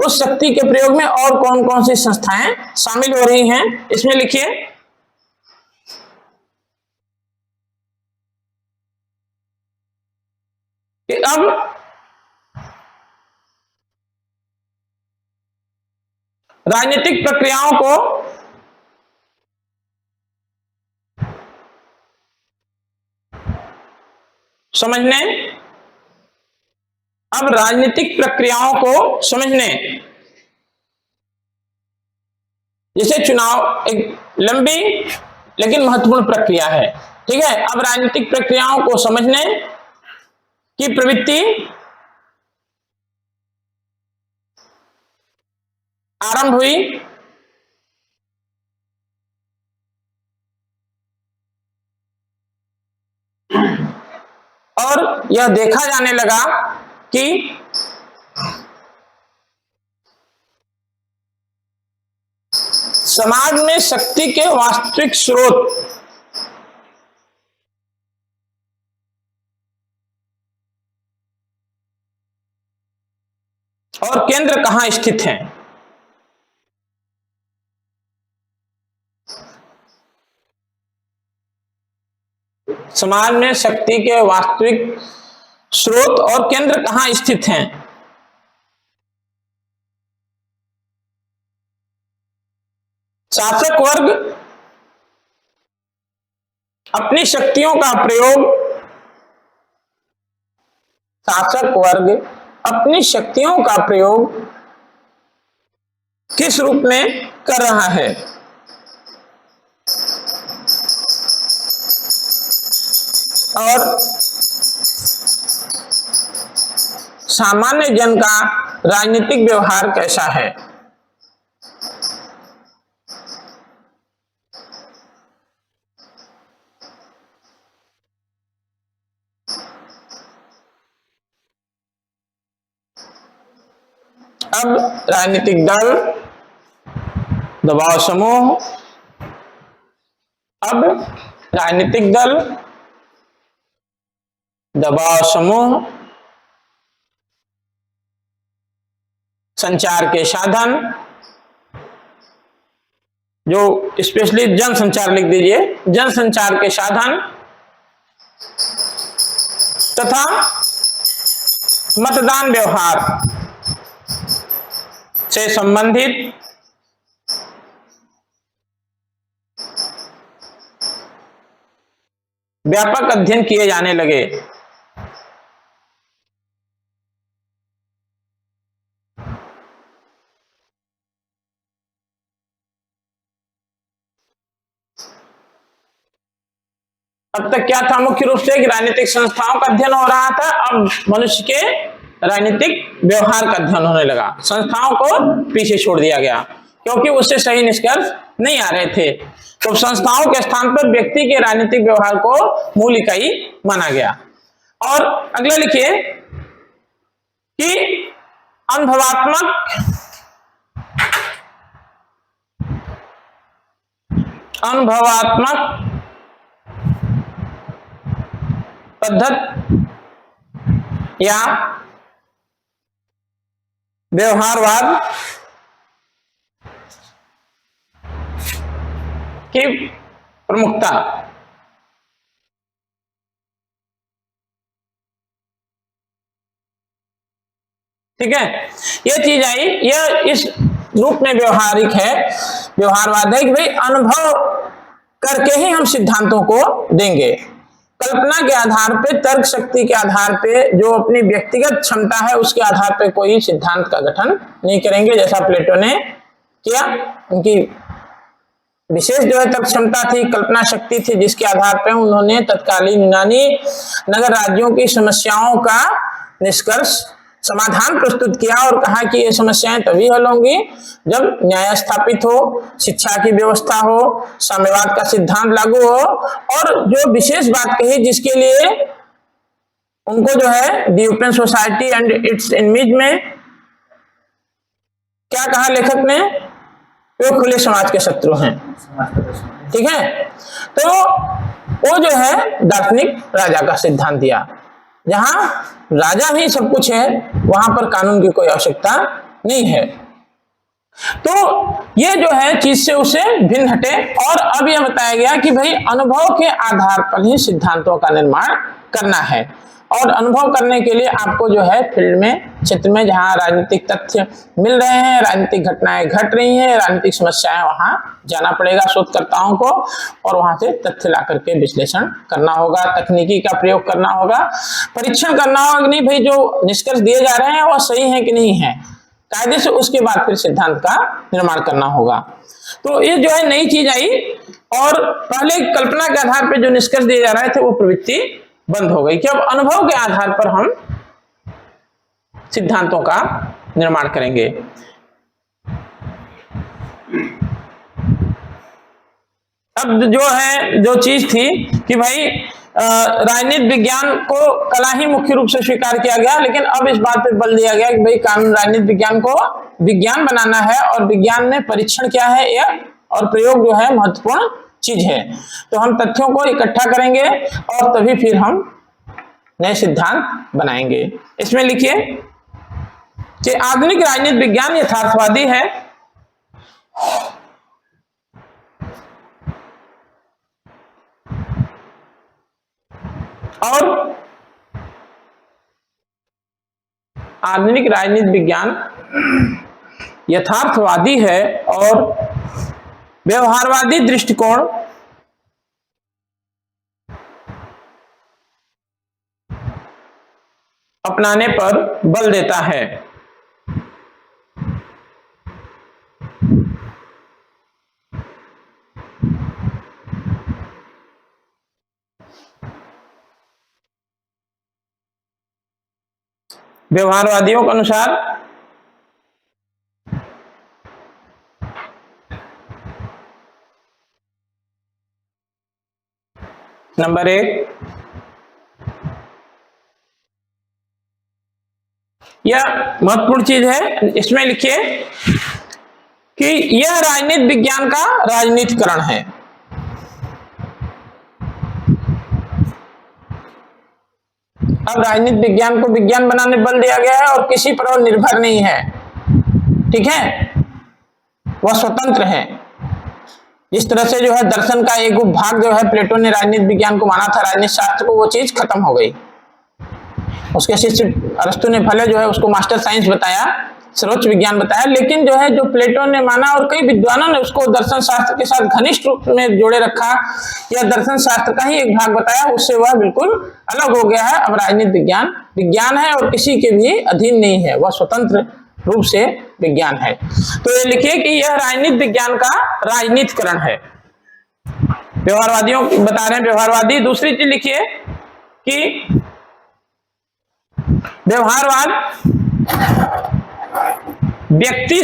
उस शक्ति के प्रयोग में और कौन कौन सी संस्थाएं शामिल हो रही हैं। इसमें लिखिए कि अब राजनीतिक प्रक्रियाओं को समझने, अब राजनीतिक प्रक्रियाओं को समझने, जैसे चुनाव एक लंबी लेकिन महत्वपूर्ण प्रक्रिया है, ठीक है। अब राजनीतिक प्रक्रियाओं को समझने की प्रवृत्ति आरंभ हुई और यह देखा जाने लगा कि समाज में शक्ति के वास्तविक स्रोत और केंद्र कहां स्थित हैं। समाज में शक्ति के वास्तविक स्रोत और केंद्र कहां स्थित हैं। शासक वर्ग अपनी शक्तियों का प्रयोग, शासक वर्ग अपनी शक्तियों का प्रयोग किस रूप में कर रहा है। और सामान्य जन का राजनीतिक व्यवहार कैसा है। अब राजनीतिक दल, दबाव समूह, अब राजनीतिक दल, दबाव समूह, संचार के साधन, जो स्पेशली जनसंचार लिख दीजिए, जनसंचार के साधन तथा मतदान व्यवहार से संबंधित व्यापक अध्ययन किए जाने लगे। अब तक क्या था, मुख्य रूप से राजनीतिक संस्थाओं का अध्ययन हो रहा था। अब मनुष्य के राजनीतिक व्यवहार का अध्ययन होने लगा। संस्थाओं को पीछे छोड़ दिया गया क्योंकि उससे सही निष्कर्ष नहीं आ रहे थे। तो संस्थाओं के स्थान पर व्यक्ति के राजनीतिक व्यवहार को मूल इकाई माना गया। और अगला लिखिए कि अनुभवात्मक पद्धति या व्यवहारवाद की प्रमुखता। ठीक है, यह चीज आई, यह इस रूप में व्यवहारिक है, व्यवहारवाद है कि भाई अनुभव करके ही हम सिद्धांतों को देंगे। कल्पना के आधार पे, तर्क शक्ति के आधार पे, जो अपनी व्यक्तिगत क्षमता है उसके आधार पे कोई सिद्धांत का गठन नहीं करेंगे, जैसा प्लेटो ने किया। उनकी विशेष जो है तर्क क्षमता थी, कल्पना शक्ति थी, जिसके आधार पे उन्होंने तत्कालीन यूनानी नगर राज्यों की समस्याओं का निष्कर्ष समाधान प्रस्तुत किया और कहा कि ये समस्याएं तभी हल होंगी जब न्याय स्थापित हो, शिक्षा की व्यवस्था हो, साम्यवाद का सिद्धांत लागू हो। और जो विशेष बात कही जिसके लिए उनको जो है the open society and it's enemies में क्या कहा लेखक ने, वो खुले समाज के शत्रु हैं। ठीक है। तो वो जो है दार्शनिक राजा का सिद्धांत दिया, जहां राजा ही सब कुछ है, वहां पर कानून की कोई आवश्यकता नहीं है। तो ये जो है चीज से उसे भिन्न हटे। और अब यह बताया गया कि भाई अनुभव के आधार पर ही सिद्धांतों का निर्माण करना है, और अनुभव करने के लिए आपको जो है फील्ड में, क्षेत्र में जहां राजनीतिक तथ्य मिल रहे हैं, राजनीतिक घटनाएं घट रही हैं, राजनीतिक समस्याएं, वहां जाना पड़ेगा शोधकर्ताओं को, और वहां से तथ्य ला करके विश्लेषण करना होगा, तकनीकी का प्रयोग करना होगा, परीक्षण करना होगा कि नहीं भाई जो निष्कर्ष दिए जा रहे हैं वह सही है कि नहीं है, कायदे से उसके बाद फिर सिद्धांत का निर्माण करना होगा। तो ये जो है नई चीज आई, और पहले कल्पना के आधार पर जो निष्कर्ष दिए जा रहे थे वो प्रवृत्ति बंद हो गई कि अब अनुभव के आधार पर हम सिद्धांतों का निर्माण करेंगे। अब जो है जो चीज थी कि भाई राजनीतिक विज्ञान को कला ही मुख्य रूप से स्वीकार किया गया, लेकिन अब इस बात पे बल दिया गया कि भाई कानून राजनीतिक विज्ञान को विज्ञान बनाना है, और विज्ञान में परीक्षण क्या है यह और प्रयोग जो है महत्वपूर्ण चीज है। तो हम तथ्यों को इकट्ठा करेंगे और तभी फिर हम नए सिद्धांत बनाएंगे। इसमें लिखिए कि आधुनिक राजनीतिक विज्ञान यथार्थवादी है और आधुनिक राजनीतिक विज्ञान यथार्थवादी है और व्यवहारवादी दृष्टिकोण अपनाने पर बल देता है। व्यवहारवादियों के अनुसार नंबर 1, यह महत्वपूर्ण चीज है, इसमें लिखिए कि यह राजनीतिक विज्ञान का राजनीतिकरण है। अब राजनीतिक विज्ञान को विज्ञान बनाने बल दिया गया है और किसी पर और निर्भर नहीं है, ठीक है, वह स्वतंत्र है। जिस तरह से जो है दर्शन का एक भाग जो है प्लेटो ने राजनीतिक विज्ञान को माना था, राजनीति शास्त्र को, वो चीज खत्म हो गई। उसके शिष्य अरस्तु ने भले जो है उसको मास्टर साइंस बताया, सर्वोच्च विज्ञान बताया, लेकिन जो है जो प्लेटो ने माना और कई विद्वानों ने उसको दर्शन शास्त्र के साथ घनिष्ठ रूप में जोड़े रखा, या दर्शन शास्त्र का ही एक भाग बताया, उससे वह बिल्कुल अलग हो गया है। अब राजनीतिक विज्ञान विज्ञान है और किसी के भी अधीन नहीं है, वह स्वतंत्र रूप से विज्ञान है। तो ये लिखिए कि यह राजनीतिक विज्ञान का राजनीतिकरण है। व्यवहारवादियों बता रहे हैं व्यवहारवादी। दूसरी चीज लिखिए कि व्यवहारवाद व्यक्ति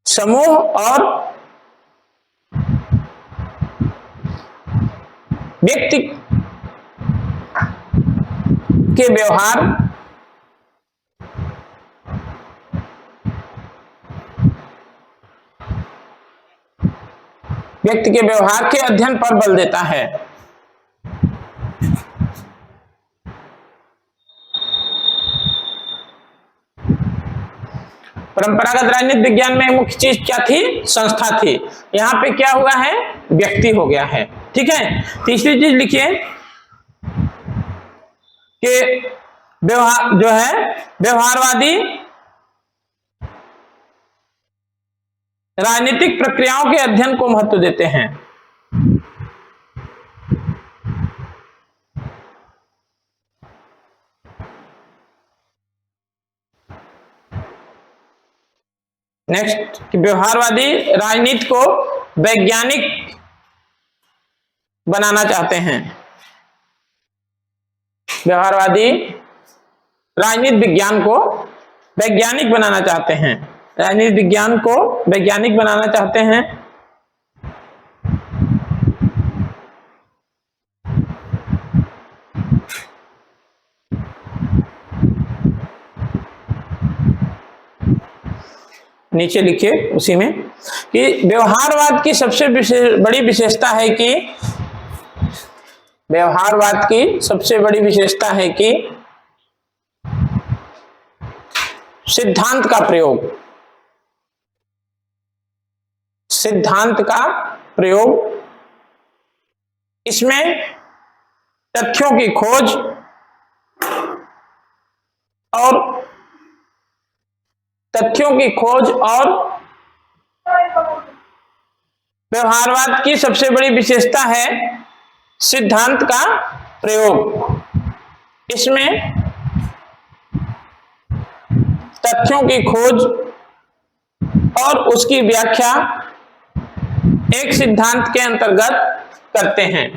समूह और व्यक्ति के व्यवहार के अध्ययन पर बल देता है। परंपरागत राजनीतिक विज्ञान में मुख्य चीज क्या थी? संस्था थी। यहां पे क्या हुआ है? व्यक्ति हो गया है, ठीक है। तीसरी चीज लिखिए कि व्यवहार जो है व्यवहारवादी राजनीतिक प्रक्रियाओं के अध्ययन को महत्व देते हैं। नेक्स्ट कि व्यवहारवादी राजनीति को वैज्ञानिक बनाना चाहते हैं। व्यवहारवादी राजनीति विज्ञान को वैज्ञानिक बनाना चाहते हैं, राजनीति विज्ञान को वैज्ञानिक बनाना चाहते हैं। नीचे लिखिए उसी में कि व्यवहारवाद की सबसे बड़ी विशेषता है कि व्यवहारवाद की सबसे बड़ी विशेषता है कि सिद्धांत का प्रयोग, सिद्धांत का प्रयोग, इसमें तथ्यों की खोज और व्यवहारवाद की सबसे बड़ी विशेषता है सिद्धांत का प्रयोग, इसमें तथ्यों की खोज और उसकी व्याख्या एक सिद्धांत के अंतर्गत करते हैं।